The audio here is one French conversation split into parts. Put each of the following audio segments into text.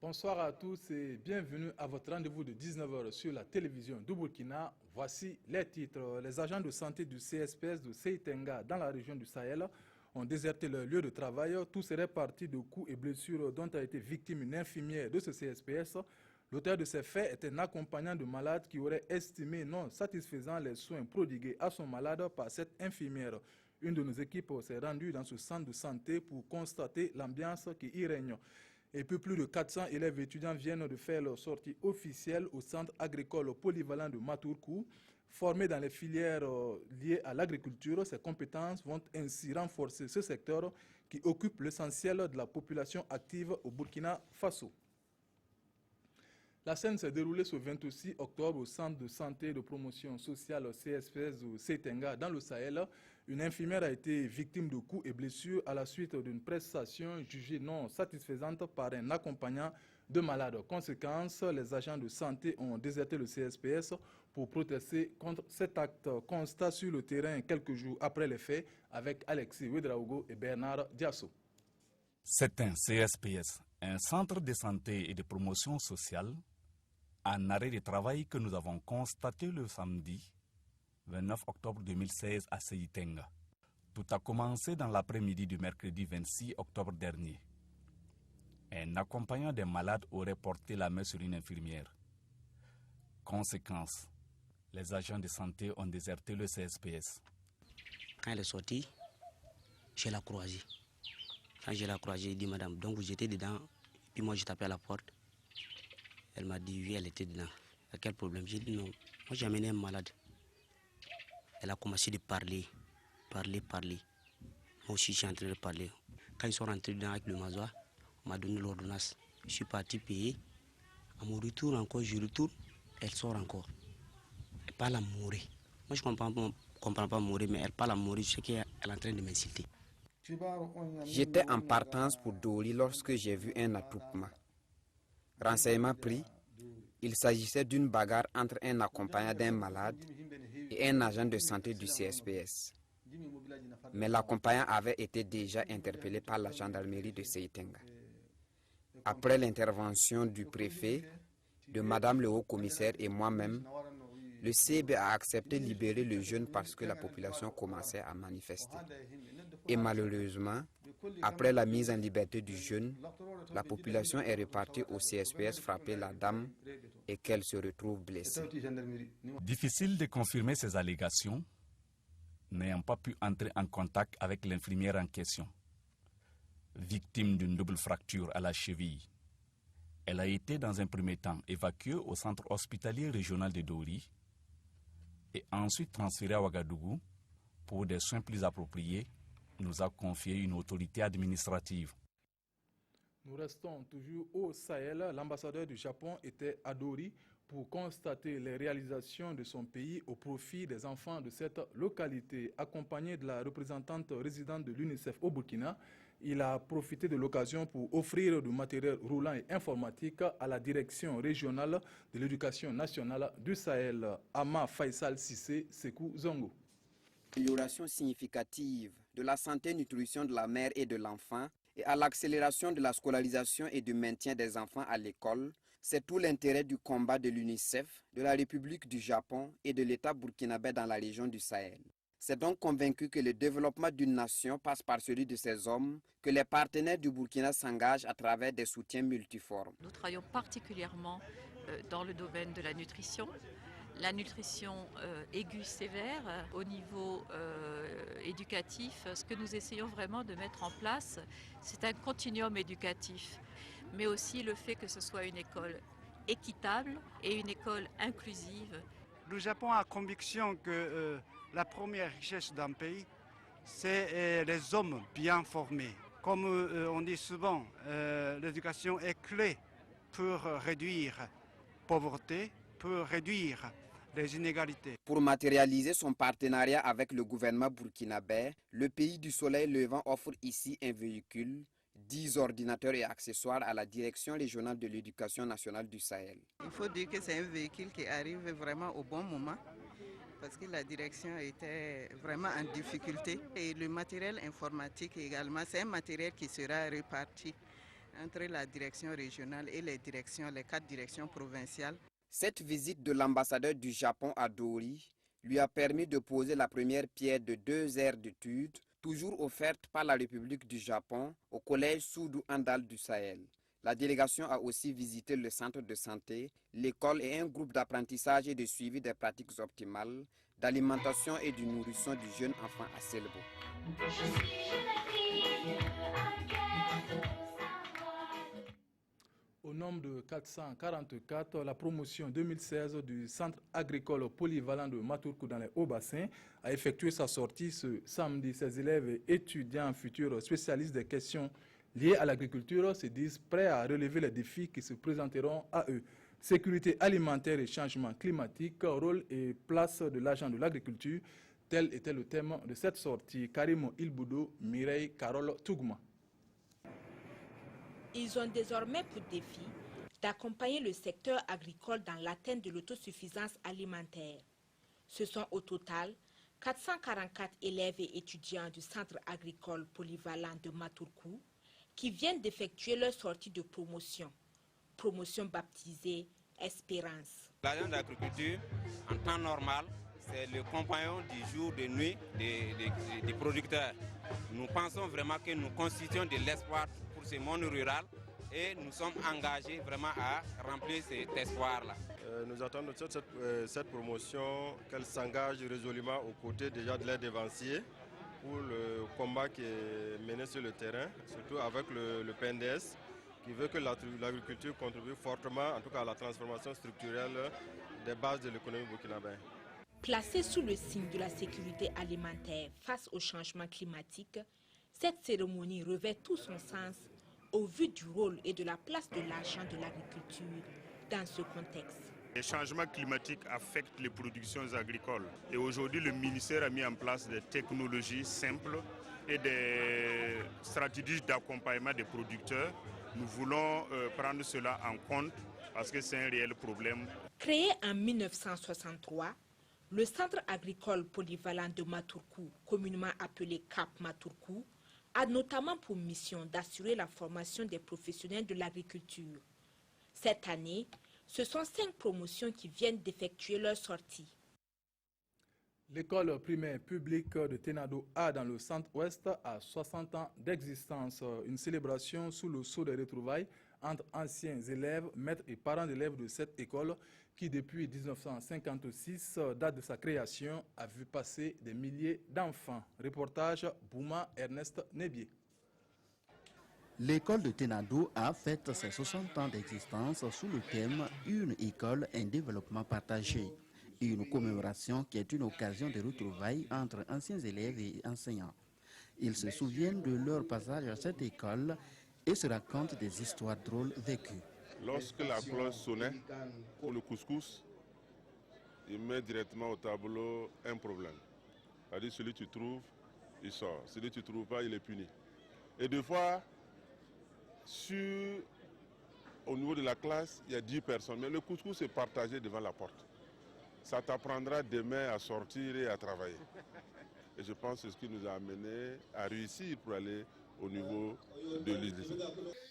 Bonsoir à tous et bienvenue à votre rendez-vous de 19h sur la télévision du Burkina. Voici les titres. Les agents de santé du CSPS de Seitenga dans la région du Sahel ont déserté leur lieu de travail. Tous seraient partis de coups et blessures dont a été victime une infirmière de ce CSPS. L'auteur de ces faits est un accompagnant de malade qui aurait estimé non satisfaisant les soins prodigués à son malade par cette infirmière. Une de nos équipes s'est rendue dans ce centre de santé pour constater l'ambiance qui y règne. Et puis plus de 400 élèves étudiants viennent de faire leur sortie officielle au centre agricole polyvalent de Matourkou. Formés dans les filières liées à l'agriculture, ces compétences vont ainsi renforcer ce secteur qui occupe l'essentiel de la population active au Burkina Faso. La scène s'est déroulée ce 26 octobre au centre de santé et de promotion sociale CSPS de Seitenga dans le Sahel. Une infirmière a été victime de coups et blessures à la suite d'une prestation jugée non satisfaisante par un accompagnant de malade. Conséquence, les agents de santé ont déserté le CSPS pour protester contre cet acte. Constat sur le terrain quelques jours après les faits avec Alexis Ouedraogo et Bernard Diasso. C'est un CSPS, un centre de santé et de promotion sociale, en arrêt de travail que nous avons constaté le samedi 29 octobre 2016 à Seitenga. Tout a commencé dans l'après-midi du mercredi 26 octobre dernier. Un accompagnant des malades aurait porté la main sur une infirmière. Conséquence, les agents de santé ont déserté le CSPS. Quand elle est sortie, je l'ai croisée. Quand je l'ai croisée, j'ai dit madame, donc vous étiez dedans, puis moi je tapais à la porte. Elle m'a dit oui, elle était dedans. Il y a quel problème? J'ai dit non. Moi j'ai amené un malade. Elle a commencé de parler. Moi aussi je suis en train de parler. Quand ils sont rentrés dedans avec le masoir, on m'a donné l'ordonnance. Je suis parti payer. À mon retour encore, je retourne. Elle sort encore. Elle parle à mourir. Moi je ne comprends pas mourir, mais elle parle à mourir. Je sais qu'elle est en train de m'insulter. J'étais en partance pour Doli lorsque j'ai vu un attroupement. Renseignement pris, il s'agissait d'une bagarre entre un accompagnant d'un malade et un agent de santé du CSPS. Mais l'accompagnant avait été déjà interpellé par la gendarmerie de Seitenga. Après l'intervention du préfet, de Madame le haut-commissaire et moi-même, le CB a accepté de libérer le jeune parce que la population commençait à manifester. Et malheureusement, après la mise en liberté du jeune, la population est repartie au CSPS frapper la dame et qu'elle se retrouve blessée. Difficile de confirmer ces allégations, n'ayant pas pu entrer en contact avec l'infirmière en question. Victime d'une double fracture à la cheville, elle a été dans un premier temps évacuée au centre hospitalier régional de Dori et ensuite transférée à Ouagadougou pour des soins plus appropriés, nous a confié une autorité administrative. Nous restons toujours au Sahel. L'ambassadeur du Japon était à Dori pour constater les réalisations de son pays au profit des enfants de cette localité. Accompagné de la représentante résidente de l'UNICEF au Burkina, il a profité de l'occasion pour offrir du matériel roulant et informatique à la direction régionale de l'éducation nationale du Sahel, Ama Faisal Sissé Sekou Zongo. L'amélioration significative de la santé et nutrition de la mère et de l'enfant et à l'accélération de la scolarisation et du maintien des enfants à l'école, c'est tout l'intérêt du combat de l'UNICEF, de la République du Japon et de l'État burkinabé dans la région du Sahel. C'est donc convaincu que le développement d'une nation passe par celui de ses hommes, que les partenaires du Burkina s'engagent à travers des soutiens multiformes. Nous travaillons particulièrement dans le domaine de la nutrition aiguë sévère au niveau éducatif. Ce que nous essayons vraiment de mettre en place, c'est un continuum éducatif, mais aussi le fait que ce soit une école équitable et une école inclusive. Le Japon a conviction que la première richesse d'un pays, c'est les hommes bien formés. Comme on dit souvent, l'éducation est clé pour réduire la pauvreté, pour réduire les inégalités. Pour matérialiser son partenariat avec le gouvernement burkinabé, le pays du soleil levant offre ici un véhicule, 10 ordinateurs et accessoires à la Direction régionale de l'éducation nationale du Sahel. Il faut dire que c'est un véhicule qui arrive vraiment au bon moment parce que la direction était vraiment en difficulté. Et le matériel informatique également, c'est un matériel qui sera réparti entre la direction régionale et les 4 directions provinciales. Cette visite de l'ambassadeur du Japon à Dori lui a permis de poser la première pierre de 2 aires d'études, toujours offertes par la République du Japon au collège Soudou Andal du Sahel. La délégation a aussi visité le centre de santé, l'école et un groupe d'apprentissage et de suivi des pratiques optimales, d'alimentation et de nourrisson du jeune enfant à Selbo. Au nombre de 444, la promotion 2016 du Centre agricole polyvalent de Maturku dans les Hauts-Bassins a effectué sa sortie ce samedi. Ses élèves et étudiants futurs spécialistes des questions liées à l'agriculture se disent prêts à relever les défis qui se présenteront à eux. Sécurité alimentaire et changement climatique, rôle et place de l'agent de l'agriculture, tel était le thème de cette sortie. Karim Ilboudo, Mireille Carole Tougma. Ils ont désormais pour défi d'accompagner le secteur agricole dans l'atteinte de l'autosuffisance alimentaire. Ce sont au total 444 élèves et étudiants du Centre agricole polyvalent de Maturku qui viennent d'effectuer leur sortie de promotion baptisée Espérance. L'agent d'agriculture, en temps normal, c'est le compagnon du jour, de nuit des producteurs. Nous pensons vraiment que nous constituons de l'espoir pour ce monde rural et nous sommes engagés vraiment à remplir cet espoir-là. Nous attendons cette promotion qu'elle s'engage résolument aux côtés déjà de l'aide dévancier pour le combat qui est mené sur le terrain, surtout avec le PNDS, qui veut que l'agriculture contribue fortement, en tout cas à la transformation structurelle des bases de l'économie burkinabé. Placée sous le signe de la sécurité alimentaire face au changement climatique, cette cérémonie revêt tout son sens au vu du rôle et de la place de l'agent de l'agriculture dans ce contexte. Les changements climatiques affectent les productions agricoles et aujourd'hui le ministère a mis en place des technologies simples et des stratégies d'accompagnement des producteurs. Nous voulons prendre cela en compte parce que c'est un réel problème. Créé en 1963, le Centre agricole polyvalent de Maturku, communément appelé CAP Maturku, a notamment pour mission d'assurer la formation des professionnels de l'agriculture. Cette année, ce sont 5 promotions qui viennent d'effectuer leur sortie. L'école primaire publique de Tenado A dans le centre-ouest a 60 ans d'existence. Une célébration sous le sceau des retrouvailles entre anciens élèves, maîtres et parents d'élèves de cette école qui, depuis 1956, date de sa création, a vu passer des milliers d'enfants. Reportage Bouma Ernest Nebier. L'école de Tenado a fête ses 60 ans d'existence sous le thème « Une école, un développement partagé ». Une commémoration qui est une occasion de retrouvailles entre anciens élèves et enseignants. Ils se souviennent de leur passage à cette école et se racontent des histoires drôles vécues. Lorsque la cloche sonnait pour le couscous, il met directement au tableau un problème. C'est-à-dire celui que tu trouves, il sort. Celui que tu ne trouves pas, il est puni. Et des fois, au niveau de la classe, il y a 10 personnes. Mais le couscous est partagé devant la porte. Ça t'apprendra demain à sortir et à travailler. Et je pense que c'est ce qui nous a amené à réussir pour aller au niveau de l'île.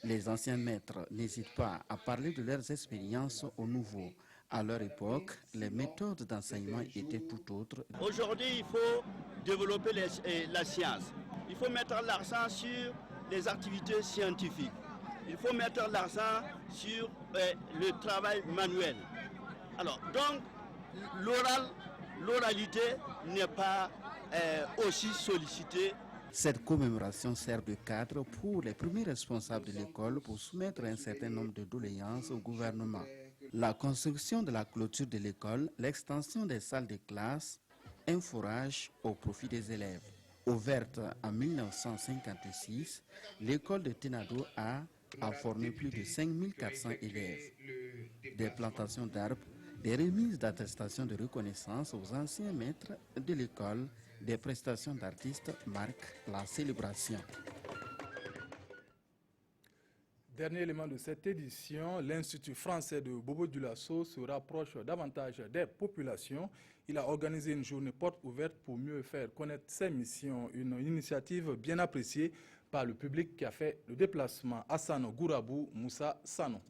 Les anciens maîtres n'hésitent pas à parler de leurs expériences aux nouveaux. À leur époque, les méthodes d'enseignement étaient tout autres. Aujourd'hui, il faut développer la science. Il faut mettre l'accent sur les activités scientifiques. Il faut mettre l'accent sur le travail manuel. Alors, donc, l'oralité n'est pas aussi sollicitée. Cette commémoration sert de cadre pour les premiers responsables de l'école pour soumettre un certain nombre de doléances au gouvernement. La construction de la clôture de l'école, l'extension des salles de classe, un forage au profit des élèves. Ouverte en 1956, l'école de Tenado A formé plus de 5400 élèves. Des plantations d'arbres, des remises d'attestations de reconnaissance aux anciens maîtres de l'école, des prestations d'artistes marquent la célébration. Dernier élément de cette édition, l'Institut français de Bobo-Dioulasso se rapproche davantage des populations. Il a organisé une journée porte ouverte pour mieux faire connaître ses missions, une initiative bien appréciée par le public qui a fait le déplacement. Hassan Gourabou, Moussa Sano.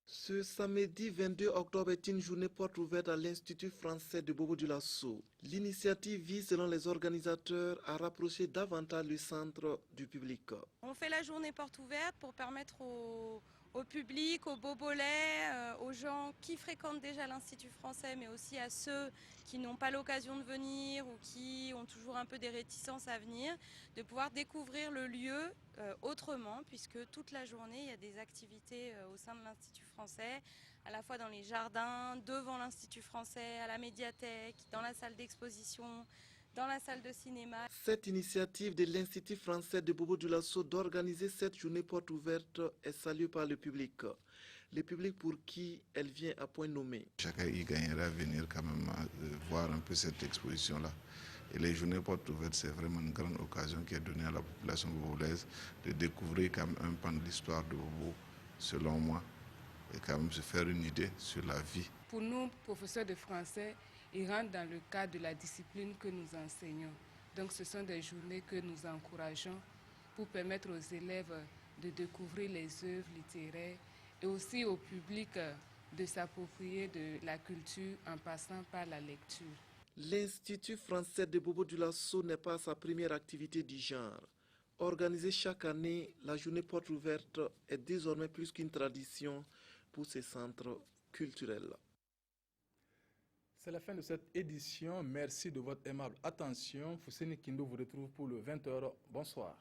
Ce samedi 22 octobre est une journée porte ouverte à l'Institut français de Bobo-Dioulasso. L'initiative vise, selon les organisateurs, à rapprocher davantage le centre du public. On fait la journée porte ouverte pour permettre au public, aux bobolais, aux gens qui fréquentent déjà l'Institut français, mais aussi à ceux qui n'ont pas l'occasion de venir ou qui ont toujours un peu des réticences à venir, de pouvoir découvrir le lieu autrement, puisque toute la journée, il y a des activités au sein de l'Institut français, à la fois dans les jardins, devant l'Institut français, à la médiathèque, dans la salle d'exposition, dans la salle de cinéma. Cette initiative de l'Institut français de Bobo-Dioulasso d'organiser cette journée porte ouverte est saluée par le public. Le public pour qui elle vient à point nommé. Chacun y gagnera à venir quand même voir un peu cette exposition-là. Et les journées portes ouvertes, c'est vraiment une grande occasion qui est donnée à la population bobolaise de découvrir quand même un pan de l'histoire de Bobo, selon moi, et quand même se faire une idée sur la vie. Pour nous, professeurs de français, ils rentrent dans le cadre de la discipline que nous enseignons. Donc ce sont des journées que nous encourageons pour permettre aux élèves de découvrir les œuvres littéraires et aussi au public de s'approprier de la culture en passant par la lecture. L'Institut français de Bobo-Dioulasso n'est pas sa première activité du genre. Organisée chaque année, la journée porte ouverte est désormais plus qu'une tradition pour ces centres culturels. C'est la fin de cette édition. Merci de votre aimable attention. Fousseni Kindo vous retrouve pour le 20h. Bonsoir.